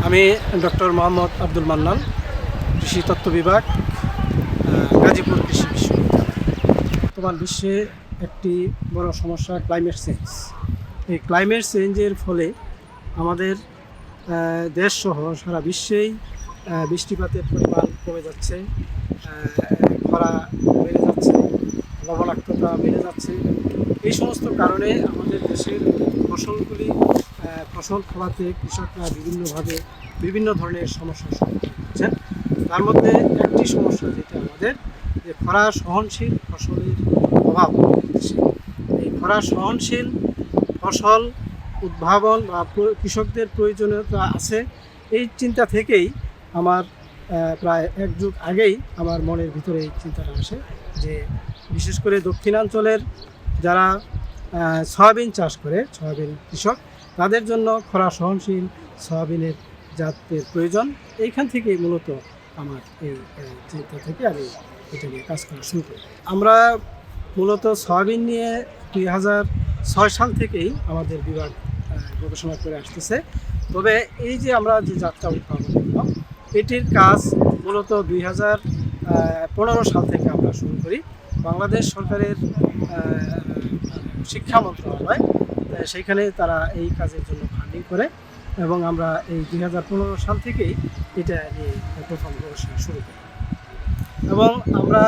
আমি ডক্টর মোহাম্মদ আব্দুল মান্নান, কৃষি তত্ত্ব বিভাগ, গাজীপুর কৃষি বিশ্ববিদ্যালয়। বর্তমান বিশ্বে একটি বড় সমস্যা ক্লাইমেট চেঞ্জ। এই ক্লাইমেট চেঞ্জের ফলে আমাদের দেশসহ সারা বিশ্বেই বৃষ্টিপাতের পরিমাণ কমে যাচ্ছে, খরা বেড়ে যাচ্ছে, লবণাক্ততা বেড়ে যাচ্ছে। এই সমস্ত কারণে আমাদের দেশের ফসল ফলাতে কৃষকরা বিভিন্নভাবে বিভিন্ন ধরনের সমস্যার সম্মুখীন হচ্ছেন। তার মধ্যে একটি সমস্যা যেটা আমাদের যে খরা সহনশীল ফসলের অভাব দেশে। এই খরা সহনশীল ফসল উদ্ভাবন বা কৃষকদের প্রয়োজনীয়তা আছে, এই চিন্তা থেকেই আমার প্রায় এক যুগ আগেই আমার মনের ভিতরে এই চিন্তাটা আসে যে বিশেষ করে দক্ষিণাঞ্চলের যারা সয়াবিন চাষ করে, সয়াবিন কৃষক, তাদের জন্য খরা সহনশীল সয়াবিনের জাতের প্রয়োজন। এইখান থেকেই মূলত আমার এই চিন্তা থেকে আমি এটা নিয়ে কাজ করা শুরু করি। আমরা মূলত সয়াবিন নিয়ে 2006 সাল থেকেই আমাদের বিভাগ গবেষণা করে আসতেছে। তবে এই যে আমরা যে যাত্রা উদ্ভাবন করলাম, এটির কাজ মূলত 2015 সাল থেকে আমরা শুরু করি। বাংলাদেশ সরকারের শিক্ষা মন্ত্রণালয় সেইখানে তারা এই কাজের জন্য ফান্ডিং করে এবং আমরা এই 2015 সাল থেকেই এটা নিয়ে প্রথম গবেষণা শুরু করি। এবং আমরা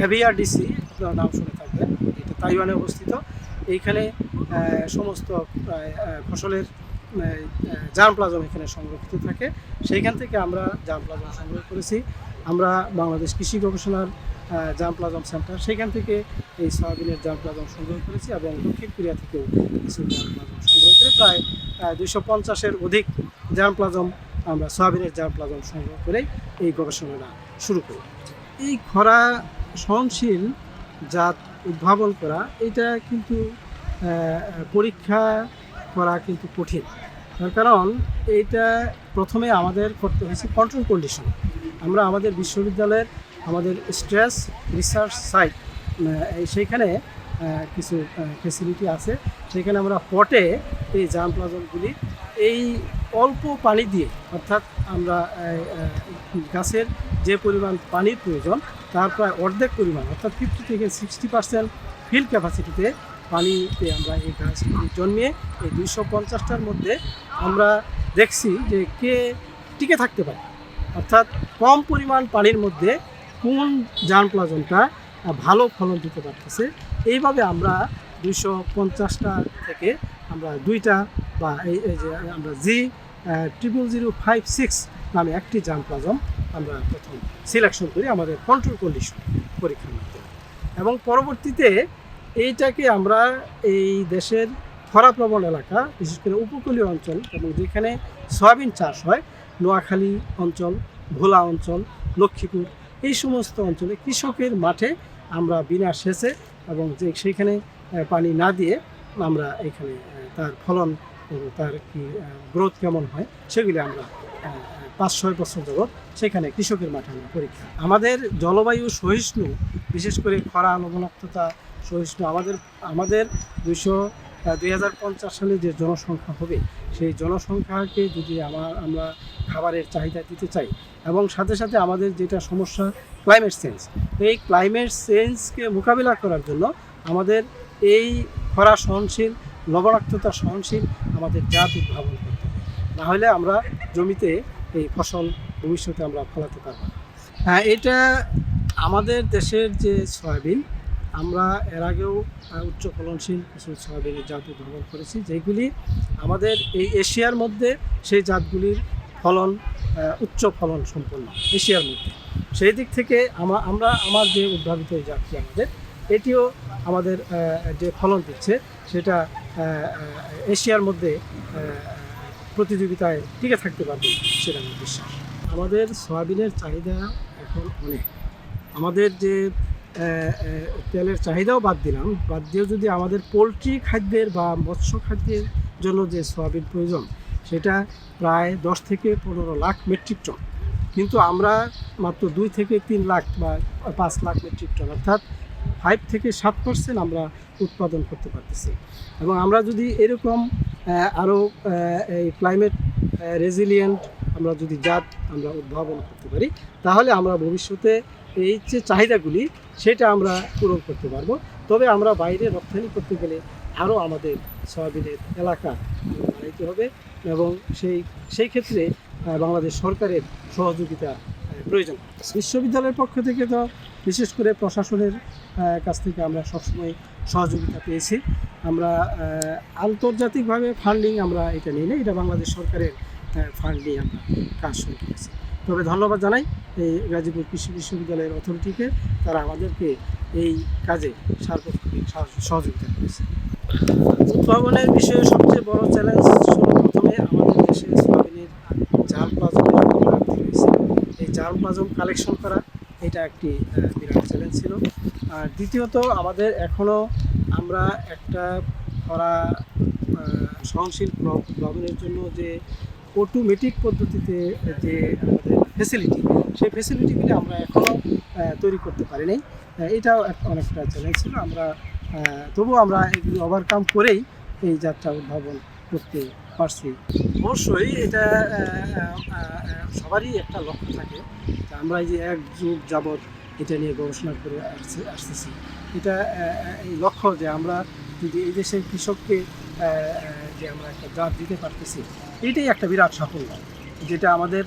এভিআরডিসি, আপনার নাম শুনে থাকবেন, এটা তাইওয়ানে অবস্থিত। এইখানে সমস্ত ফসলের জার্মপ্লাজম এখানে সংরক্ষিত থাকে। সেইখান থেকে আমরা জার্মপ্লাজম সংগ্রহ করেছি। আমরা বাংলাদেশ কৃষি গবেষণার জার্মপ্লাজম সেন্টার, সেখান থেকে এই সয়াবিনের জার্মপ্লাজম সংগ্রহ করেছি এবং দক্ষিণ কোরিয়া থেকেও কিছু জার্মপ্লাজম সংগ্রহ করে প্রায় 250-এর অধিক জার্মপ্লাজম আমরা সয়াবিনের জার্মপ্লাজম সংগ্রহ করে এই গবেষণাটা শুরু করি। এই খরা সহনশীল জাত উদ্ভাবন করা, এটা কিন্তু পরীক্ষা করা কিন্তু কঠিন। তার কারণ এইটা প্রথমে আমাদের করতে হয়েছে কন্ট্রোল কন্ডিশন। আমরা আমাদের বিশ্ববিদ্যালয়ের আমাদের স্ট্রেস রিসার্চ সাইট সেইখানে কিছু ফেসিলিটি আছে। সেখানে আমরা পটে এই জার্মপ্লাজমগুলি এই অল্প পানি দিয়ে, অর্থাৎ আমরা গাছের যে পরিমাণ পানির প্রয়োজন তার প্রায় অর্ধেক পরিমাণ, অর্থাৎ 50 থেকে 60% ফিল্ড ক্যাপাসিটিতে পানিতে আমরা এই গাছগুলি জন্মিয়ে এই 250টার মধ্যে আমরা দেখছি যে কে টিকে থাকতে পারে, অর্থাৎ কম পরিমাণ পানির মধ্যে কোন জার্মপ্লাজমটা ভালো ফলন দিতে পারতেছে। এইভাবে আমরা 250টা থেকে আমরা 2টা বা এই যে আমরা G0056 নামে একটি জার্মপ্লাজম আমরা প্রথম সিলেকশন করি আমাদের কন্ট্রোল কন্ডিশন পরীক্ষার মাধ্যমে। এবং পরবর্তীতে এইটাকে আমরা এই দেশের খরাপ্রবণ এলাকা, বিশেষ করে উপকূলীয় অঞ্চল এবং যেখানে সয়াবিন চাষ হয়, নোয়াখালী অঞ্চল, ভোলা অঞ্চল, লক্ষ্মীপুর, এই সমস্ত অঞ্চলে কৃষকের মাঠে আমরা বিনা সেচে এবং যে সেইখানে পানি না দিয়ে আমরা এখানে তার ফলন এবং তার কি গ্রোথ কেমন হয় সেগুলি আমরা 5-6 বছর যাবৎ সেখানে কৃষকের মাঠে আমরা পরীক্ষা। আমাদের জলবায়ু সহিষ্ণু, বিশেষ করে খরা লবণাক্ততা সহিষ্ণু, আমাদের 2050 সালে যে জনসংখ্যা হবে, সেই জনসংখ্যাকে যদি আমরা খাবারের চাহিদা দিতে চাই এবং সাথে সাথে আমাদের যেটা সমস্যা ক্লাইমেট চেঞ্জ, এই ক্লাইমেট চেঞ্জকে মোকাবিলা করার জন্য আমাদের এই খরা সহনশীল, লবণাক্ততা সহনশীল আমাদের জাত উদ্ভাবন করতে হবে। নাহলে আমরা জমিতে এই ফসল ভবিষ্যতে আমরা ফলাতে পারব না। হ্যাঁ, এটা আমাদের দেশের যে সয়াবিন, আমরা এর আগেও উচ্চ ফলনশীল কিছু সয়াবিনের জাত উদ্ভাবন করেছি, যেগুলি আমাদের এই এশিয়ার মধ্যে সেই জাতগুলির ফলন উচ্চ ফলন সম্পন্ন এশিয়ার মধ্যে। সেই দিক থেকে আমার যে উদ্ভাবিত এই জাতটি আমাদের, এটিও আমাদের যে ফলন দিচ্ছে সেটা এশিয়ার মধ্যে প্রতিযোগিতায় টিকে থাকতে পারবে সেটা আমার বিশ্বাস। আমাদের সয়াবিনের চাহিদা এখন অনেক। আমাদের যে তেলের চাহিদাও বাদ দিয়েও যদি আমাদের পোলট্রি খাদ্যের বা মৎস্য খাদ্যের জন্য যে সয়াবিন প্রয়োজন, সেটা প্রায় 10 থেকে 15 লাখ মেট্রিক টন, কিন্তু আমরা মাত্র 2 থেকে 3 লাখ বা 5 লাখ মেট্রিক টন, অর্থাৎ 5 থেকে 7% আমরা উৎপাদন করতে পারতেছি। এবং আমরা যদি এরকম আরও এই ক্লাইমেট রেজিলিয়েন্ট আমরা যদি জাত আমরা উদ্ভাবন করতে পারি, তাহলে আমরা ভবিষ্যতে এই যে চাহিদাগুলি সেটা আমরা পূরণ করতে পারবো। তবে আমরা বাইরে রপ্তানি করতে গেলে আরও আমাদের সয়াবিনের এলাকা বাড়াইতে হবে, এবং সেই ক্ষেত্রে বাংলাদেশ সরকারের সহযোগিতা প্রয়োজন। বিশ্ববিদ্যালয়ের পক্ষ থেকে তো বিশেষ করে প্রশাসনের কাছ থেকে আমরা সবসময় সহযোগিতা পেয়েছি। আমরা আন্তর্জাতিকভাবে ফান্ডিং আমরা এটা নিই না, এটা বাংলাদেশ সরকারের ফান্ড নিয়ে আমরা কাজ শুরু করেছি। তবে ধন্যবাদ জানাই এই গাজীপুর কৃষি বিশ্ববিদ্যালয়ের অথরিটিকে, তারা আমাদেরকে এই কাজে সার্বক্ষণিক সহযোগিতা করেছে। উদ্ভাবনের বিষয়ে সবচেয়ে বড় চ্যালেঞ্জ ছিল প্রথমে আমাদের দেশে সয়াবিনের জার্মপ্লাজমের ঘাটতি রয়েছে। এই জার্মপ্লাজম কালেকশন করা এটা একটি বিরাট চ্যালেঞ্জ ছিল। আর দ্বিতীয়ত আমাদের এখনও আমরা একটা খরা সহনশীল ক্রপ উদ্ভাবনের জন্য যে অটোমেটিক পদ্ধতিতে যে আমাদের ফেসিলিটি, সেই ফেসিলিটিগুলি আমরা এখনও তৈরি করতে পারি নাই। এটাও অনেকটা চ্যালেঞ্জ ছিল। তবুও আমরা এগুলি ওভারকাম করেই এই যাত্রা উদ্ভাবন করতে পারছি। অবশ্যই এটা সবারই একটা লক্ষ্য থাকে, আমরা এই যে এক যুগ যাবৎ এটা নিয়ে গবেষণা করে আসতেছি। এটা এই লক্ষ্য যে আমরা যদি এই দেশের কৃষককে যে আমরা একটা জাত দিতে পারতেছি, এটাই একটা বিরাট সাফল্য, যেটা আমাদের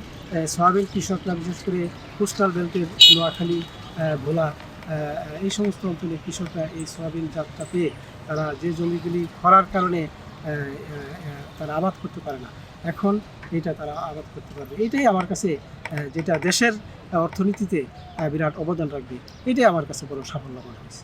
সয়াবিন কৃষকরা বিশেষ করে কোস্টাল বেল্টের নোয়াখালী, ভোলা এই সমস্ত অঞ্চলের কৃষকরা এই সয়াবিন জাতটা পেয়ে তারা যে জমিগুলি খরার কারণে তারা আবাদ করতে পারে না, এখন এটা তারা আবাদ করতে পারবে। এটাই আমার কাছে যেটা দেশের অর্থনীতিতে বিরাট অবদান রাখবে, এটাই আমার কাছে বড় সাফল্য মনে হয়েছে।